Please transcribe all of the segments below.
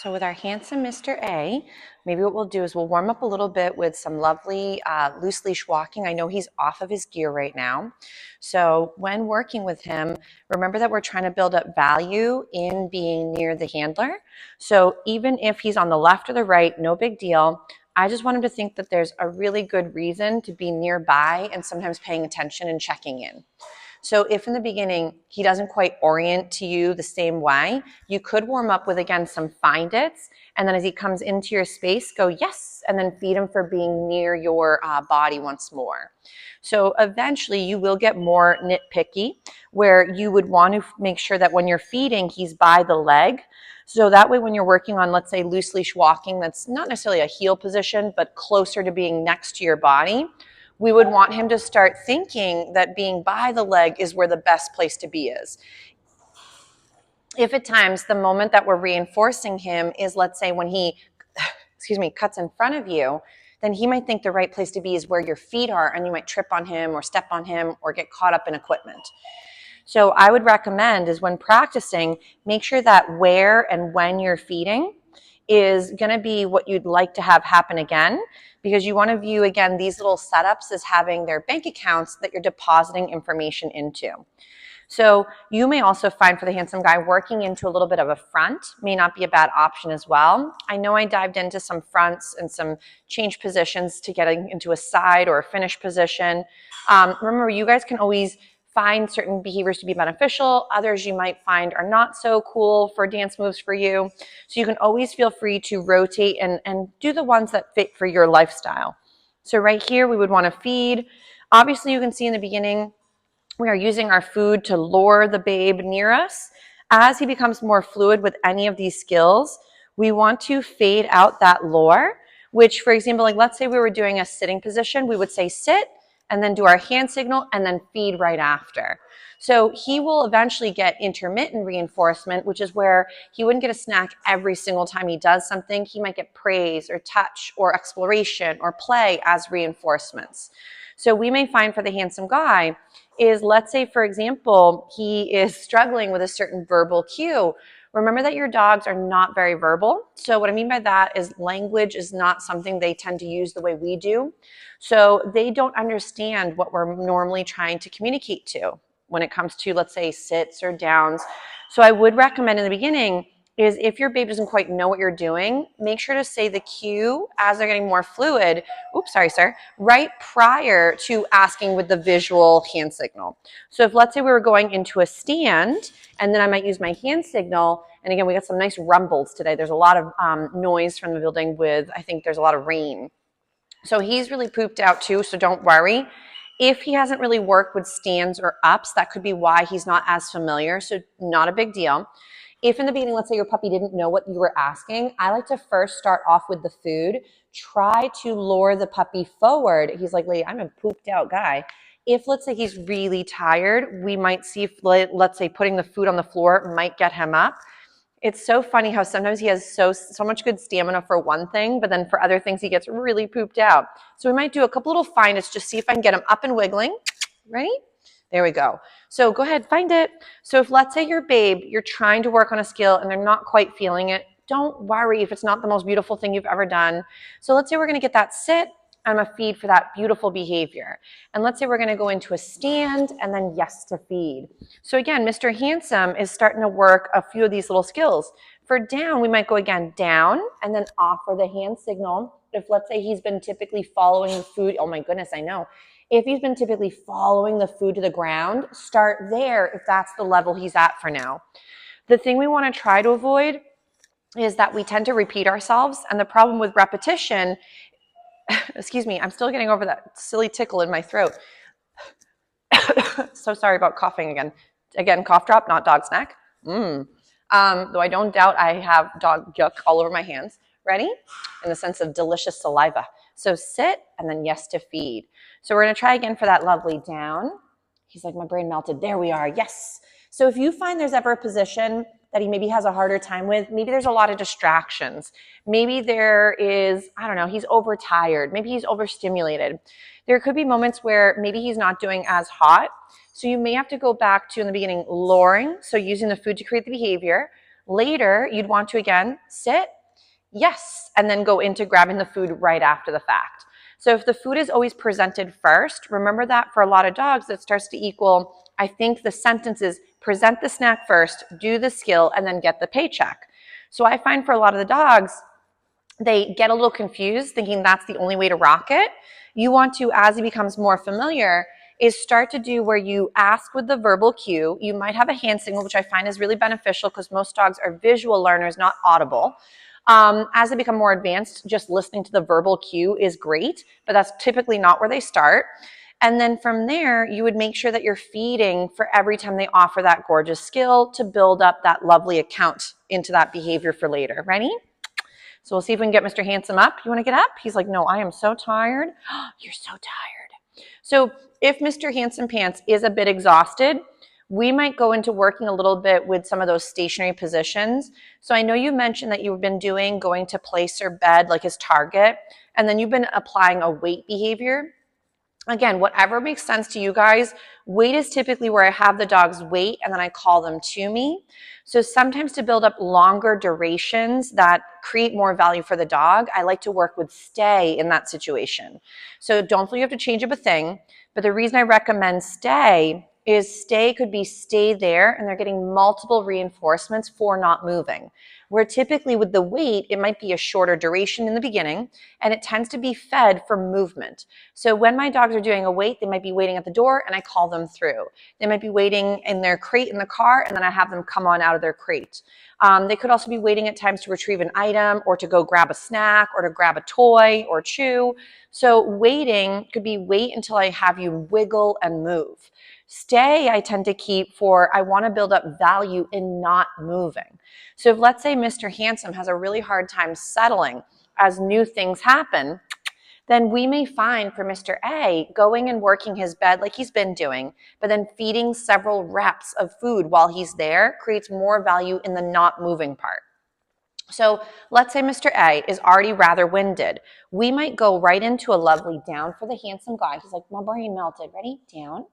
So with our handsome Mr. A, maybe what we'll do is we'll warm up a little bit with some lovely loose leash walking. I know he's off of his gear right now. So when working with him, remember that we're trying to build up value in being near the handler. So even if he's on the left or the right, no big deal. I just want him to think that there's a really good reason to be nearby and sometimes paying attention and checking in. So if in the beginning he doesn't quite orient to you the same way, you could warm up with, again, some find it's. And then as he comes into your space, go yes, and then feed him for being near your body once more. So eventually you will get more nitpicky where you would want to make sure that when you're feeding, he's by the leg. So that way when you're working on, let's say, loose leash walking, that's not necessarily a heel position, but closer to being next to your body, we would want him to start thinking that being by the leg is where the best place to be is. If at times the moment that we're reinforcing him is, let's say, when he, cuts in front of you, then he might think the right place to be is where your feet are, and you might trip on him or step on him or get caught up in equipment. So I would recommend is when practicing, make sure that where and when you're feeding is going to be what you'd like to have happen again, because you want to view, again, these little setups as having their bank accounts that you're depositing information into. So you may also find for the handsome guy working into a little bit of a front may not be a bad option as well. I know I dived into some fronts and some change positions to getting into a side or a finish position. Remember, you guys can always find certain behaviors to be beneficial. Others you might find are not so cool for dance moves for you. So you can always feel free to rotate and do the ones that fit for your lifestyle. So right here, we would want to feed. Obviously, you can see in the beginning, we are using our food to lure the babe near us. As he becomes more fluid with any of these skills, we want to fade out that lure, which, for example, like let's say we were doing a sitting position, we would say sit, and then do our hand signal, and then feed right after. So he will eventually get intermittent reinforcement, which is where he wouldn't get a snack every single time he does something. He might get praise or touch or exploration or play as reinforcements. So we may find for the handsome guy is, let's say, for example, he is struggling with a certain verbal cue. Remember that your dogs are not very verbal. So what I mean by that is language is not something they tend to use the way we do. So they don't understand what we're normally trying to communicate to when it comes to, let's say, sits or downs. So I would recommend in the beginning is if your babe doesn't quite know what you're doing, make sure to say the cue as they're getting more fluid, oops, sorry, sir, right prior to asking with the visual hand signal. So if let's say we were going into a stand and then I might use my hand signal, and again, we got some nice rumbles today. There's a lot of noise from the building with, I think there's a lot of rain. So he's really pooped out too, so don't worry. If he hasn't really worked with stands or ups, that could be why he's not as familiar, so not a big deal. If in the beginning, let's say your puppy didn't know what you were asking, I like to first start off with the food. Try to lure the puppy forward. He's like, lady, I'm a pooped out guy. If let's say he's really tired, we might see if, let's say, putting the food on the floor might get him up. It's so funny how sometimes he has so much good stamina for one thing, but then for other things he gets really pooped out. So we might do a couple little find-its, just see if I can get him up and wiggling. Ready? There we go. So go ahead, find it. So if let's say your babe, you're trying to work on a skill and they're not quite feeling it, don't worry if it's not the most beautiful thing you've ever done. So let's say we're going to get that sit and a feed for that beautiful behavior. And let's say we're going to go into a stand and then yes to feed. So again, Mr. Handsome is starting to work a few of these little skills. For down, we might go again down and then offer the hand signal. If let's say he's been typically following the food, oh my goodness, I know. If he's been typically following the food to the ground, start there if that's the level he's at for now. The thing we want to try to avoid is that we tend to repeat ourselves. And the problem with repetition, excuse me, I'm still getting over that silly tickle in my throat. So sorry about coughing again. Again, cough drop, not dog snack. Though I don't doubt I have dog yuck all over my hands. Ready? In the sense of delicious saliva. So sit and then yes to feed. So we're going to try again for that lovely down. He's like, my brain melted. There we are. Yes. So if you find there's ever a position that he maybe has a harder time with, maybe there's a lot of distractions. Maybe there is, I don't know, he's overtired. Maybe he's overstimulated. There could be moments where maybe he's not doing as hot. So you may have to go back to, in the beginning, luring. So using the food to create the behavior. Later, you'd want to again sit, yes, and then go into grabbing the food right after the fact. So if the food is always presented first, remember that for a lot of dogs, it starts to equal, I think the sentence is present the snack first, do the skill, and then get the paycheck. So I find for a lot of the dogs, they get a little confused thinking that's the only way to rock it. You want to, as he becomes more familiar, is start to do where you ask with the verbal cue. You might have a hand signal, which I find is really beneficial because most dogs are visual learners, not audible. As they become more advanced, just listening to the verbal cue is great, but that's typically not where they start. And then from there, you would make sure that you're feeding for every time they offer that gorgeous skill to build up that lovely account into that behavior for later. Ready? So we'll see if we can get Mr. Handsome up. You want to get up? He's like, no, I am so tired. You're so tired. So if Mr. Handsome Pants is a bit exhausted, we might go into working a little bit with some of those stationary positions. So I know you mentioned that you've been going to place or bed, like his target, and then you've been applying a weight behavior. Again, whatever makes sense to you guys. Weight is typically where I have the dogs wait and then I call them to me. So sometimes to build up longer durations that create more value for the dog, I like to work with stay in that situation. So don't feel you have to change up a thing, but the reason I recommend stay is stay could be stay there and they're getting multiple reinforcements for not moving. Where typically with the weight, it might be a shorter duration in the beginning and it tends to be fed for movement. So when my dogs are doing a wait, they might be waiting at the door and I call them through. They might be waiting in their crate in the car and then I have them come on out of their crate. They could also be waiting at times to retrieve an item or to go grab a snack or to grab a toy or chew. So waiting could be wait until I have you wiggle and move. Stay, I tend to keep for I want to build up value in not moving. So if let's say Mr. Handsome has a really hard time settling as new things happen, then we may find for Mr. A going and working his bed like he's been doing, but then feeding several reps of food while he's there creates more value in the not moving part. So let's say Mr. A is already rather winded. We might go right into a lovely down for the handsome guy. He's like, my brain melted. Ready? Down.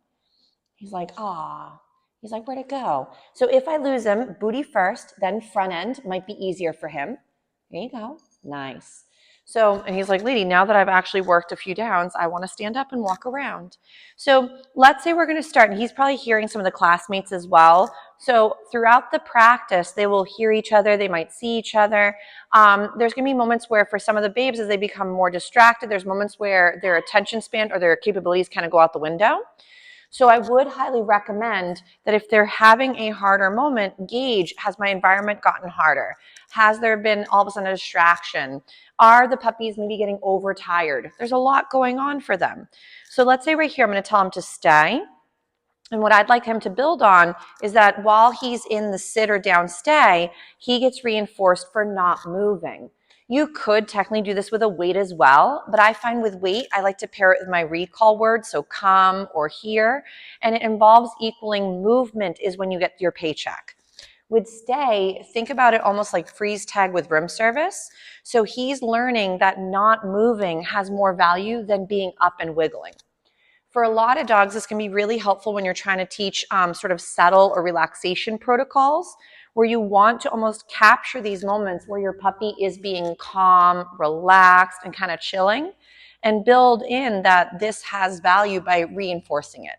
He's like, ah. He's like, where'd it go? So if I lose him, booty first, then front end might be easier for him. There you go. Nice. So, and he's like, lady, now that I've actually worked a few downs, I want to stand up and walk around. So let's say we're going to start, and he's probably hearing some of the classmates as well. So throughout the practice, they will hear each other. They might see each other. There's going to be moments where for some of the babes, as they become more distracted, there's moments where their attention span or their capabilities kind of go out the window. So I would highly recommend that if they're having a harder moment, gauge, has my environment gotten harder? Has there been all of a sudden a distraction? Are the puppies maybe getting overtired? There's a lot going on for them. So let's say right here, I'm going to tell him to stay. And what I'd like him to build on is that while he's in the sit or down stay, he gets reinforced for not moving. You could technically do this with a wait as well, but I find with wait, I like to pair it with my recall word, so come or here, and it involves equaling movement is when you get your paycheck. With stay, think about it almost like freeze tag with room service. So he's learning that not moving has more value than being up and wiggling. For a lot of dogs, this can be really helpful when you're trying to teach sort of settle or relaxation protocols, where you want to almost capture these moments where your puppy is being calm, relaxed, and kind of chilling, and build in that this has value by reinforcing it.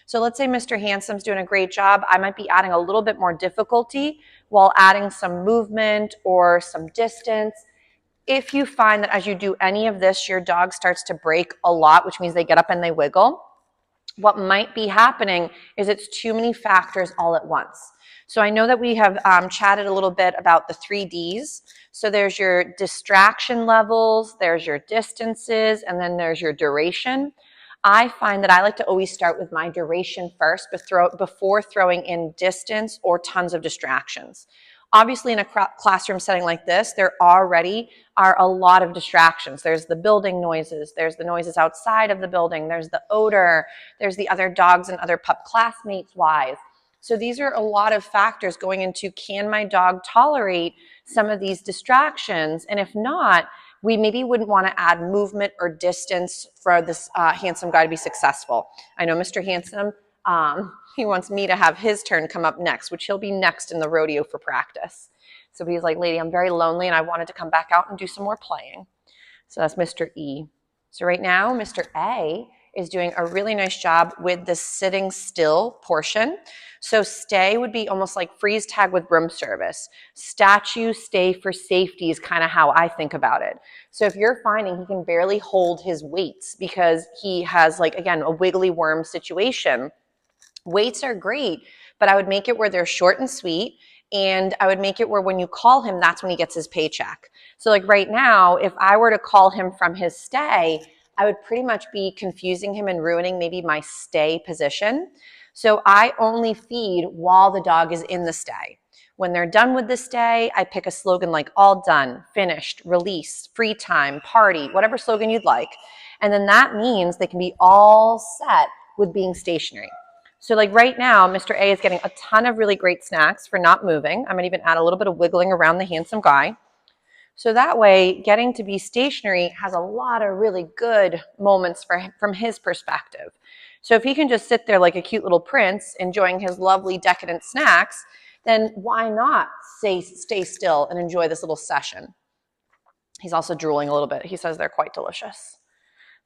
So let's say Mr. Handsome's doing a great job. I might be adding a little bit more difficulty while adding some movement or some distance. If you find that as you do any of this, your dog starts to break a lot, which means they get up and they wiggle, what might be happening is it's too many factors all at once. So I know that we have chatted a little bit about the 3Ds. So there's your distraction levels, there's your distances, and then there's your duration. I find that I like to always start with my duration first before throwing in distance or tons of distractions. Obviously, in a classroom setting like this, there already are a lot of distractions. There's the building noises, there's the noises outside of the building, there's the odor, there's the other dogs and other pup classmates' wives. So these are a lot of factors going into, can my dog tolerate some of these distractions? And if not, we maybe wouldn't want to add movement or distance for this handsome guy to be successful. I know Mr. Handsome He wants me to have his turn come up next, which he'll be next in the rodeo for practice. So he's like, lady, I'm very lonely and I wanted to come back out and do some more playing. So that's Mr. E. So right now, Mr. A is doing a really nice job with the sitting still portion. So stay would be almost like freeze tag with room service. Statue, stay for safety is kind of how I think about it. So if you're finding he can barely hold his weights because he has, like, again, a wiggly worm situation, weights are great, but I would make it where they're short and sweet. And I would make it where when you call him, that's when he gets his paycheck. So like right now, if I were to call him from his stay, I would pretty much be confusing him and ruining maybe my stay position. So I only feed while the dog is in the stay. When they're done with the stay, I pick a slogan like all done, finished, release, free time, party, whatever slogan you'd like. And then that means they can be all set with being stationary. So like right now, Mr. A is getting a ton of really great snacks for not moving. I'm going to even add a little bit of wiggling around the handsome guy. So that way, getting to be stationary has a lot of really good moments for him, from his perspective. So if he can just sit there like a cute little prince, enjoying his lovely decadent snacks, then why not stay still and enjoy this little session? He's also drooling a little bit. He says they're quite delicious.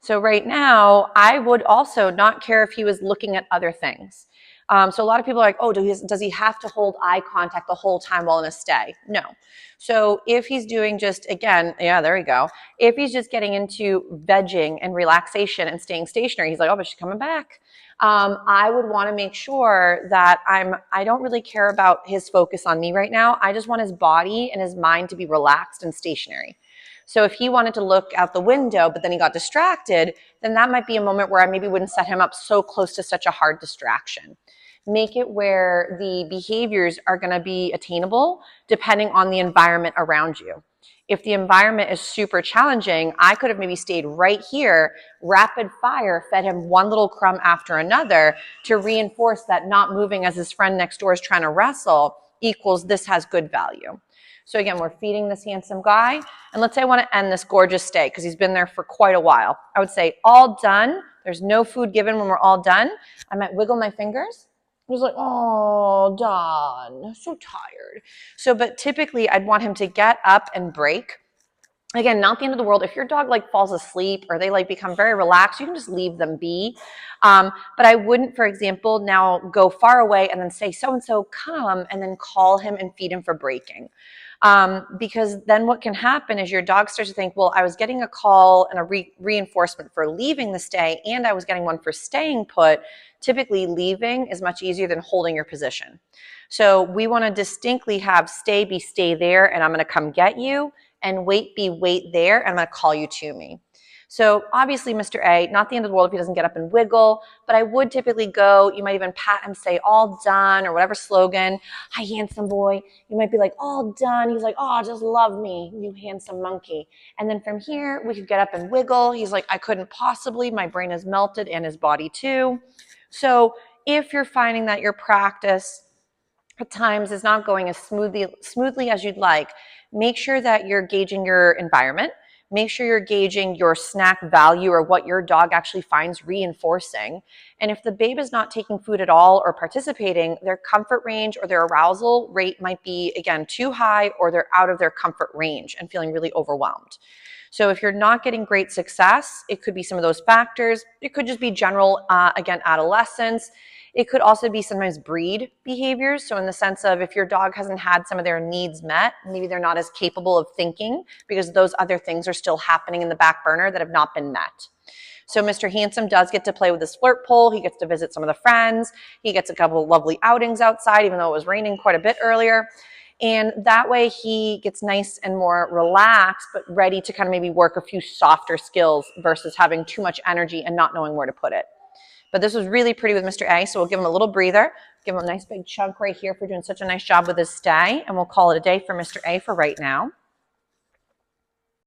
So right now, I would also not care if he was looking at other things. So a lot of people are like, oh, does he have to hold eye contact the whole time while in a stay? No. So if he's doing just, again, yeah, there we go. If he's just getting into vegging and relaxation and staying stationary, he's like, oh, but she's coming back. I would want to make sure that I don't really care about his focus on me right now. I just want his body and his mind to be relaxed and stationary. So if he wanted to look out the window, but then he got distracted, then that might be a moment where I maybe wouldn't set him up so close to such a hard distraction. Make it where the behaviors are going to be attainable depending on the environment around you. If the environment is super challenging, I could have maybe stayed right here, rapid fire, fed him one little crumb after another to reinforce that not moving as his friend next door is trying to wrestle equals this has good value. So again, we're feeding this handsome guy. And let's say I want to end this gorgeous stay because he's been there for quite a while. I would say all done. There's no food given when we're all done. I might wiggle my fingers. I was like, oh, done. So tired. So, but typically I'd want him to get up and break. Again, not the end of the world. If your dog like falls asleep or they like become very relaxed, you can just leave them be. But I wouldn't, for example, now go far away and then say, so-and-so come, and then call him and feed him for breaking. Because then what can happen is your dog starts to think, well, I was getting a call and a reinforcement for leaving the stay, and I was getting one for staying put. Typically, leaving is much easier than holding your position. So we want to distinctly have stay be stay there, and I'm going to come get you, and wait be wait there, and I'm going to call you to me. So obviously, Mr. A, not the end of the world if he doesn't get up and wiggle, but I would typically go, you might even pat him, say, all done, or whatever slogan. Hi, handsome boy. You might be like, all done. He's like, oh, just love me, you handsome monkey. And then from here, we could get up and wiggle. He's like, I couldn't possibly. My brain is melted and his body too. So if you're finding that your practice at times is not going as smoothly as you'd like, make sure that you're gauging your environment. Make sure you're gauging your snack value or what your dog actually finds reinforcing. And if the babe is not taking food at all or participating, their comfort range or their arousal rate might be, again, too high, or they're out of their comfort range and feeling really overwhelmed. So if you're not getting great success, it could be some of those factors. It could just be general, again, adolescence. It could also be sometimes breed behaviors. So in the sense of if your dog hasn't had some of their needs met, maybe they're not as capable of thinking because those other things are still happening in the back burner that have not been met. So Mr. Handsome does get to play with his flirt pole. He gets to visit some of the friends. He gets a couple of lovely outings outside, even though it was raining quite a bit earlier. And that way he gets nice and more relaxed, but ready to kind of maybe work a few softer skills versus having too much energy and not knowing where to put it. But this was really pretty with Mr. A, so we'll give him a little breather, give him a nice big chunk right here for doing such a nice job with his stay, and we'll call it a day for Mr. A for right now.